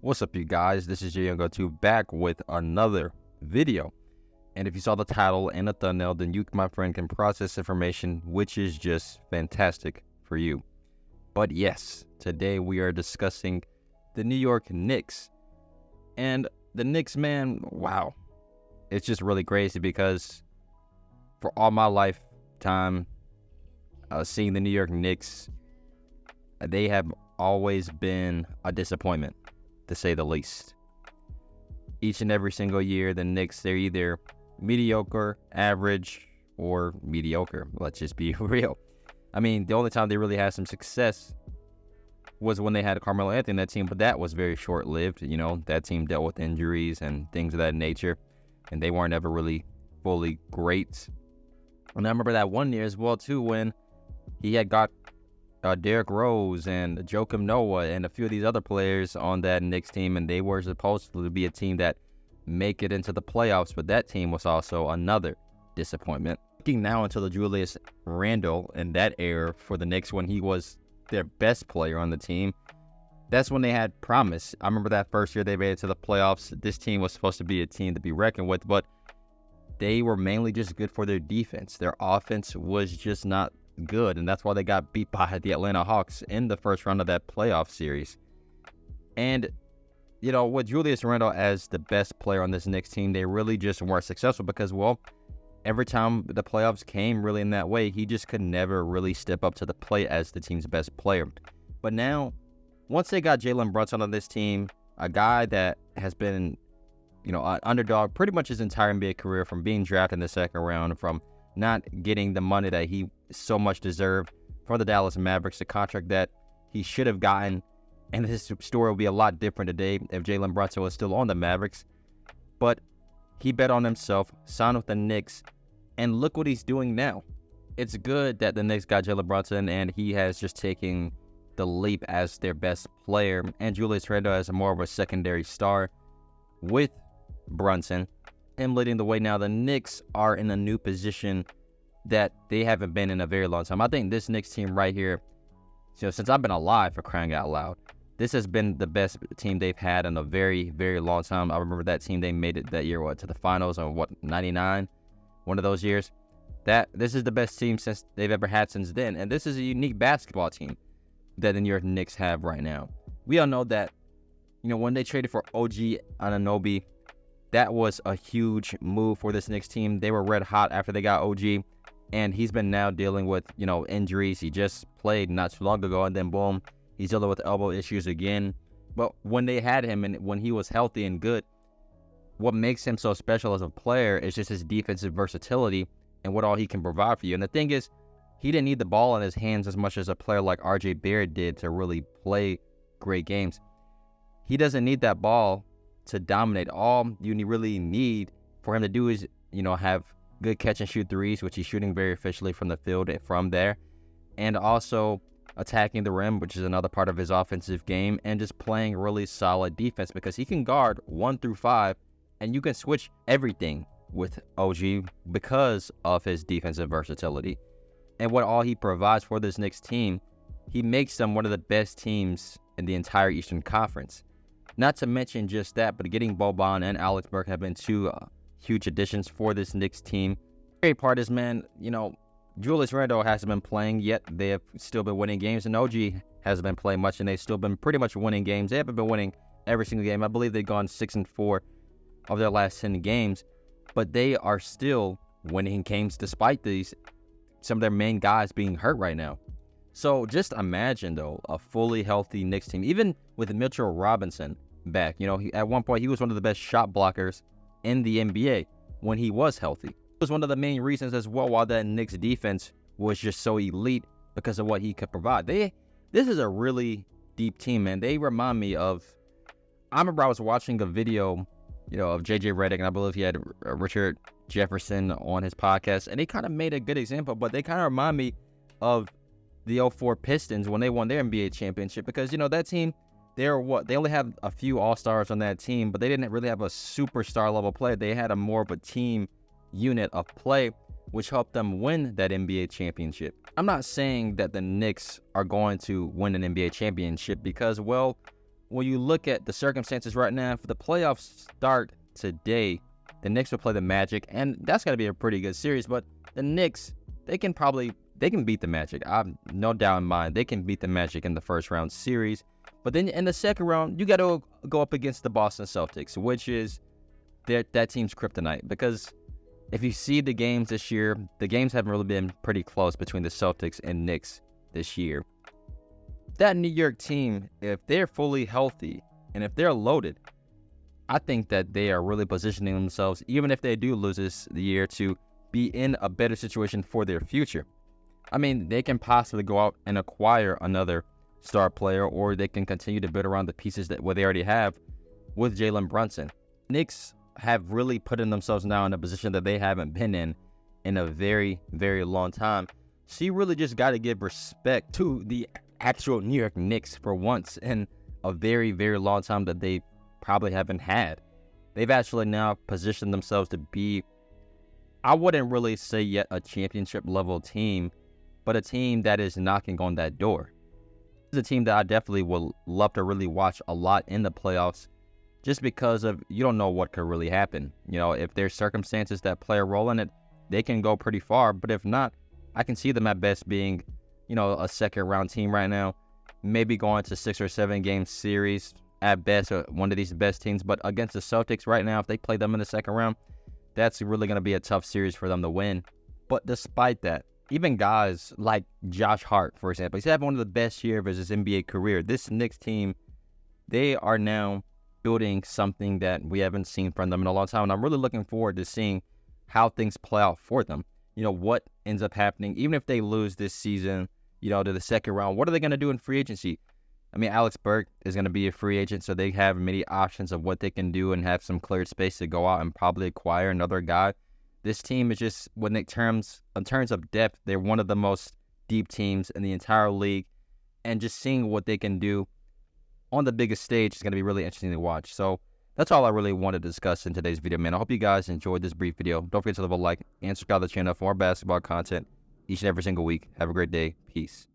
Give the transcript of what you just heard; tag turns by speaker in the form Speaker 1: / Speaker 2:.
Speaker 1: What's up, you guys? This is Young2 back with another video. And if you saw the title and the thumbnail, then you, my friend, can process information, which is just fantastic for you. But yes, today we are discussing the New York Knicks. And the Knicks, man, wow. It's just really crazy because for all my lifetime, seeing the New York Knicks, they have always been a disappointment, to say the least. Each and every single year, the Knicks, they're either mediocre, average, or mediocre. Let's just be real. I mean, the only time they really had some success was when they had Carmelo Anthony in that team, but that was very short-lived. You know, that team dealt with injuries and things of that nature, and they weren't ever really fully great. And I remember that one year as well, too, when he had got Derrick Rose and Joakim Noah and a few of these other players on that Knicks team, and they were supposed to be a team that make it into the playoffs, but that team was also another disappointment. Looking now into the Julius Randle and that era for the Knicks when he was their best player on the team, that's when they had promise. I remember that first year they made it to the playoffs. This team was supposed to be a team to be reckoned with, but they were mainly just good for their defense. Their offense was just not good, and that's why they got beat by the Atlanta Hawks in the first round of that playoff series. And, you know, with Julius Randle as the best player on this Knicks team, they really just weren't successful because, well, every time the playoffs came really in that way, he just could never really step up to the plate as the team's best player. But now, once they got Jalen Brunson on this team, a guy that has been, you know, an underdog pretty much his entire NBA career, from being drafted in the second round, from not getting the money that he so much deserved for the Dallas Mavericks, the contract that he should have gotten. And his story will be a lot different today if Jalen Brunson was still on the Mavericks. But he bet on himself, signed with the Knicks, and look what he's doing now. It's good that the Knicks got Jalen Brunson, and he has just taken the leap as their best player, and Julius Randle as more of a secondary star with Brunson. Him leading the way now, the Knicks are in a new position that they haven't been in a very long time. I think this Knicks team right here, you know, since I've been alive, for crying out loud, this has been the best team they've had in a very, very long time. I remember that team, they made it that year, to the finals, or 99, one of those years. This is the best team since they've ever had since then, and this is a unique basketball team that the New York Knicks have right now. We all know that, you know, when they traded for OG Anunoby, that was a huge move for this Knicks team. They were red hot after they got OG, and he's been now dealing with, you know, injuries. He just played not too long ago, and then boom, he's dealing with elbow issues again. But when they had him and when he was healthy and good, what makes him so special as a player is just his defensive versatility and what all he can provide for you. And the thing is, he didn't need the ball in his hands as much as a player like RJ Barrett did to really play great games. He doesn't need that ball to dominate. All you really need for him to do is, you know, have good catch and shoot threes, which he's shooting very efficiently from the field from there, and also attacking the rim, which is another part of his offensive game, and just playing really solid defense because he can guard 1 through 5, and you can switch everything with OG because of his defensive versatility and what all he provides for this Knicks team. He makes them one of the best teams in the entire Eastern Conference. Not to mention just that, but getting Boban and Alex Burke have been two huge additions for this Knicks team. Great part is, man, you know, Julius Randle hasn't been playing yet. They have still been winning games, and OG hasn't been playing much, and they've still been pretty much winning games. They haven't been winning every single game. I believe they've gone 6-4 of their last 10 games, but they are still winning games despite some of their main guys being hurt right now. So just imagine, though, a fully healthy Knicks team, even with Mitchell Robinson back. You know, at one point, he was one of the best shot blockers in the NBA when he was healthy. It was one of the main reasons as well why that Knicks defense was just so elite, because of what he could provide. This is a really deep team, man. They remind me of, I remember I was watching a video, you know, of JJ Redick, and I believe he had Richard Jefferson on his podcast, and they kind of made a good example, but they kind of remind me of the 04 Pistons when they won their NBA championship, because, you know, that team, they only have a few all-stars on that team, but they didn't really have a superstar level player. They had a more of a team unit of play, which helped them win that NBA championship. I'm not saying that the Knicks are going to win an NBA championship because, well, when you look at the circumstances right now, if the playoffs start today, the Knicks will play the Magic, and that's going to be a pretty good series. But the Knicks, they can beat the Magic. I've no doubt in mind they can beat the Magic in the first round series. But then in the second round, you got to go up against the Boston Celtics, which is that team's kryptonite. Because if you see the games this year, the games haven't really been pretty close between the Celtics and Knicks this year. That New York team, if they're fully healthy and if they're loaded, I think that they are really positioning themselves, even if they do lose this year, to be in a better situation for their future. I mean, they can possibly go out and acquire another star player, or they can continue to build around the pieces that they already have with Jalen Brunson. Knicks have really put in themselves now in a position that they haven't been in a very, very long time. So you really just got to give respect to the actual New York Knicks for once in a very, very long time that they probably haven't had. They've actually now positioned themselves to be, I wouldn't really say yet a championship level team, but a team that is knocking on that door. This is a team that I definitely would love to really watch a lot in the playoffs, just because of you don't know what could really happen. You know, if there's circumstances that play a role in it, they can go pretty far. But if not, I can see them at best being, you know, a second round team right now, maybe going to 6 or 7 game series at best, or one of these best teams. But against the Celtics right now, if they play them in the second round, that's really going to be a tough series for them to win. But despite that, even guys like Josh Hart, for example, he's had one of the best years of his NBA career. This Knicks team, they are now building something that we haven't seen from them in a long time. And I'm really looking forward to seeing how things play out for them. You know, what ends up happening, even if they lose this season, you know, to the second round, what are they going to do in free agency? I mean, Alex Burke is going to be a free agent, so they have many options of what they can do and have some cleared space to go out and probably acquire another guy. This team is just, in terms of depth, they're one of the most deep teams in the entire league. And just seeing what they can do on the biggest stage is going to be really interesting to watch. So that's all I really wanted to discuss in today's video, man. I hope you guys enjoyed this brief video. Don't forget to leave a like and subscribe to the channel for more basketball content each and every single week. Have a great day. Peace.